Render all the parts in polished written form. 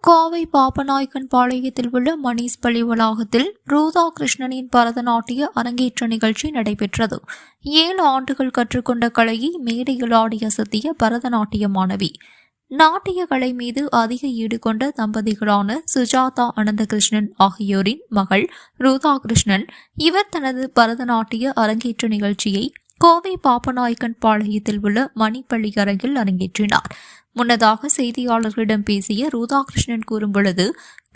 கோவை பாப்பநாயக்கன் பாளையத்தில் உள்ள மணீஸ் பள்ளி வளாகத்தில் ராதாகிருஷ்ணனின் பரதநாட்டிய அரங்கேற்ற நிகழ்ச்சி நடைபெற்றது. 7 ஆண்டுகள் கற்றுக்கொண்ட கலையை மேடையில் ஆடி அசத்திய பரதநாட்டிய மாணவி. நாட்டிய கலை மீது அதிக ஈடு கொண்ட தம்பதிகளான சுஜாதா அனந்தகிருஷ்ணன் ஆகியோரின் மகள் ராதாகிருஷ்ணன். இவர் தனது பரதநாட்டிய அரங்கேற்ற நிகழ்ச்சியை கோவை பாப்பநாயக்கன் பாளையத்தில் உள்ள மணிப்பள்ளி அரங்கில் அரங்கேற்றினார். முன்னதாக செய்தியாளர்களிடம் பேசிய ராதாகிருஷ்ணன் கூறும்பொழுது,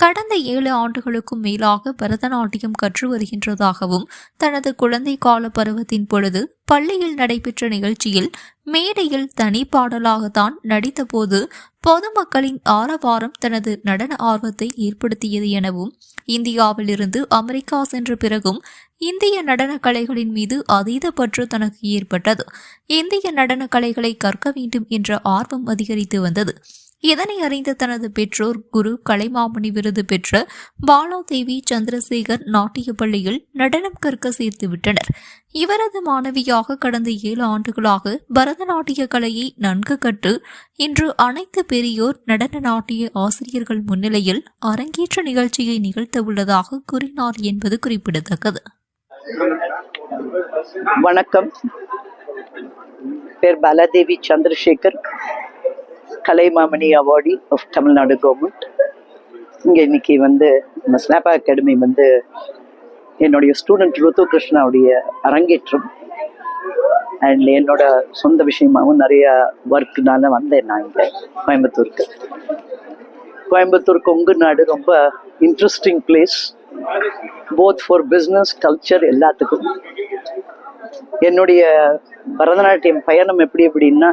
கடந்த 7 ஆண்டுகளுக்கும் மேலாக பரதநாட்டியம் கற்று வருகின்றதாகவும், தனது குழந்தை கால பருவத்தின் பொழுது பள்ளியில் நடைபெற்ற நிகழ்ச்சியில் மேடையில் தனி பாடலாகத்தான் நடித்தபோது பொதுமக்களின் ஆரவாரம் தனது நடன ஆர்வத்தை ஏற்படுத்தியது எனவும், இந்தியாவில் இருந்து அமெரிக்கா சென்ற பிறகும் இந்திய நடன கலைகளின் மீது அதீத பற்று தனக்கு ஏற்பட்டது. இந்திய நடன கலைகளை கற்க வேண்டும் என்ற ஆர்வம் அதிகரித்து வந்தது. இதனை அறிந்த தனது பெற்றோர் குரு கலைமாமணி விருது பெற்ற பாலாதேவி சந்திரசேகர் நாட்டிய பள்ளியில் நடனம் கற்க சேர்த்து விட்டனர். இவரது மாணவியாக கடந்த 7 ஆண்டுகளாக பரதநாட்டிய கலையை நன்கு கற்று இன்று அனைத்து பெரியோர் நடன நாட்டிய ஆசிரியர்கள் முன்னிலையில் அரங்கேற்ற நிகழ்ச்சியை நிகழ்த்த உள்ளதாக கூறினார் என்பது குறிப்பிடத்தக்கது. வணக்கம். பேர் Baladevi Chandrasekar, Kalaimamani awardee of Tamil Nadu government. இங்கே இன்னைக்கு நம்ம ஸ்னாப்பா அகாடமி என்னுடைய ஸ்டூடெண்ட் ராதாகிருஷ்ணாவுடைய அரங்கேற்றம் அண்ட் என்னோட சொந்த விஷயமாகவும் நிறைய ஒர்க்குனால வந்தேன். நான் இங்கே கோயம்புத்தூர் கொங்கு நாடு ரொம்ப interesting place, both for business culture எல்லாத்துக்கும். என்னுடைய பரதநாட்டியம் பயணம் எப்படின்னா,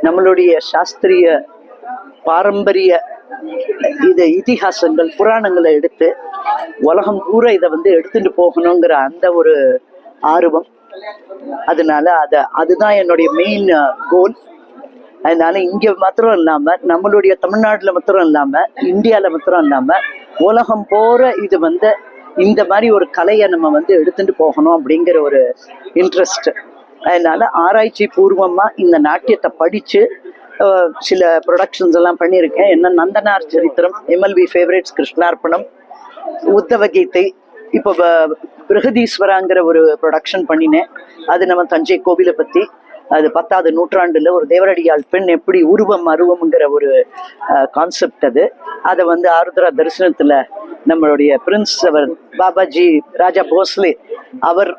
நம்மளுடைய சாஸ்திரிய பாரம்பரிய இதிகாசங்கள் புராணங்களை எடுத்து உலகம் பூரா இதை எடுத்துட்டு போகணுங்கிற அந்த ஒரு ஆர்வம். அதனால அதுதான் என்னுடைய மெயின் கோல். அதனால இங்க மாத்திரம் இல்லாம, நம்மளுடைய தமிழ்நாட்டுல மாத்திரம் இல்லாம, இந்தியால மாத்திரம் இல்லாம, உலகம் போற இது இந்த மாதிரி ஒரு கலையை நம்ம எடுத்துட்டு போகணும் அப்படிங்கிற ஒரு இன்ட்ரெஸ்ட். அதனால ஆராய்ச்சி பூர்வமா இந்த நாட்டியத்தை படிச்சு சில ப்ரொடக்ஷன்ஸ் எல்லாம் பண்ணியிருக்கேன். என்ன நந்தனார் சரித்திரம், MLB ஃபேவரேட்ஸ், கிருஷ்ணார்ப்பணம், உத்தவ கீதை, இப்போ பிருகதீஸ்வராங்கிற ஒரு ப்ரொடக்ஷன் பண்ணினேன். அது நம்ம தஞ்சை கோவிலை பத்தி. அது 10ஆவது நூற்றாண்டுல ஒரு தேவரடியாள் பெண் எப்படி உருவம் அருவம்ங்கிற ஒரு கான்செப்ட். அதை ஆருத்ரா தரிசனத்துல நம்மளுடைய பிரின்ஸ் அவர் பாபாஜி ராஜா போஸ்லே அவர்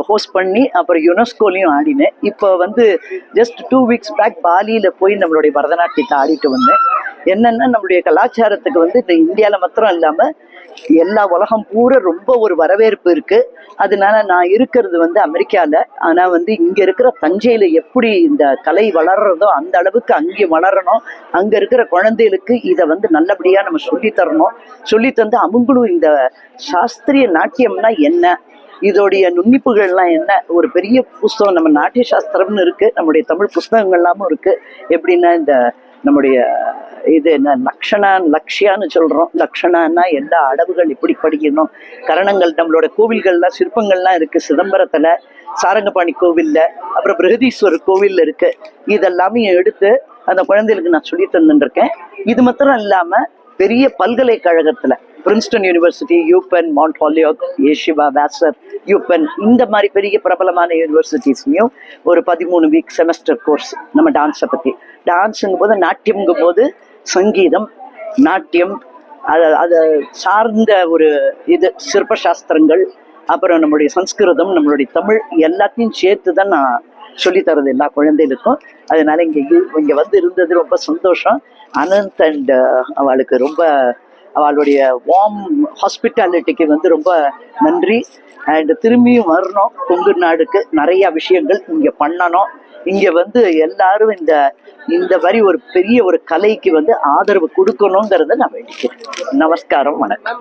ஹோஸ்ட் பண்ணி அப்புறம் யுனெஸ்கோலையும் ஆடினேன். இப்போ ஜஸ்ட் 2 வீக்ஸ் பேக் பாலியில போய் நம்மளுடைய பரதநாட்டியத்தை ஆடிட்டு வந்தேன். என்னன்னா, நம்மளுடைய கலாச்சாரத்துக்கு இந்த இந்தியாவில் மாத்திரம் இல்லாம எல்லா உலகம் பூரா ரொம்ப ஒரு வரவேற்பு இருக்கு. அதனால நான் இருக்கிறது அமெரிக்கால. ஆனா இங்க இருக்கிற தஞ்சையில எப்படி இந்த கலை வளர்றதோ அந்த அளவுக்கு அங்கே வளரணும். அங்க இருக்கிற குழந்தைகளுக்கு இதை நல்லபடியா நம்ம சொல்லி தரணும். சொல்லி தந்து அவங்களும் இந்த சாஸ்திரிய நாட்டியம்னா என்ன, இதோடைய நுண்ணிப்புகள்லாம் என்ன, ஒரு பெரிய புஸ்தகம் நம்ம நாட்டிய சாஸ்திரம்னு இருக்கு, நம்முடைய தமிழ் புஸ்தகங்கள்லாமும் இருக்கு. எப்படின்னா, இந்த நம்முடைய இது என்ன லக்ஷியான்னு சொல்றோம். லக்ஷணான்னா எல்லா அடவுகள் எப்படி படிக்கணும், கரணங்கள், நம்மளோட கோவில்கள்லாம் சிற்பங்கள்லாம் இருக்கு. சிதம்பரத்துல, சாரங்கபாணி கோவில்ல, அப்புறம் பிருகதீஸ்வரர் கோவில்ல இருக்கு. இதெல்லாமே எடுத்து அந்த குழந்தைகளுக்கு நான் சொல்லி தந்துருக்கேன். இது மாத்திரம் இல்லாம பெரிய பல்கலைக்கழகத்துல பிரின்ஸ்டன் யூனிவர்சிட்டி, யூபென், மவுண்ட் ஹாலியாக், ஏஷிவா, வேசர், யூபென், இந்த மாதிரி பெரிய பிரபலமான யூனிவர்சிட்டிஸ்லையும் ஒரு 13 வீக் செமஸ்டர் கோர்ஸ் நம்ம டான்ஸை பத்தி. டான்ஸுங்கும் போது, நாட்டியம்ங்கும் போது சங்கீதம், நாட்டியம், அதை சார்ந்த ஒரு சிற்பசாஸ்திரங்கள், அப்புறம் நம்மளுடைய சம்ஸ்கிருதம், நம்மளுடைய தமிழ் எல்லாத்தையும் சேர்த்து தான் நான் சொல்லித்தரது எல்லா குழந்தைகளுக்கும். அதனால இங்க இருந்தது ரொம்ப சந்தோஷம். அனந்த் அண்ட் அவளுக்கு ரொம்ப அவளுடைய வார்ம் ஹாஸ்பிட்டாலிட்டிக்கு ரொம்ப நன்றி. அண்ட் திரும்பியும் வரணும் கொங்கு நாடுக்கு. நிறைய விஷயங்கள் இங்க பண்ணணும். இங்க எல்லாரும் இந்த மாதிரி ஒரு பெரிய ஒரு கலைக்கு ஆதரவு கொடுக்கணுங்கிறத நான் வேண்டிக்கிறேன். நமஸ்காரம், வணக்கம்.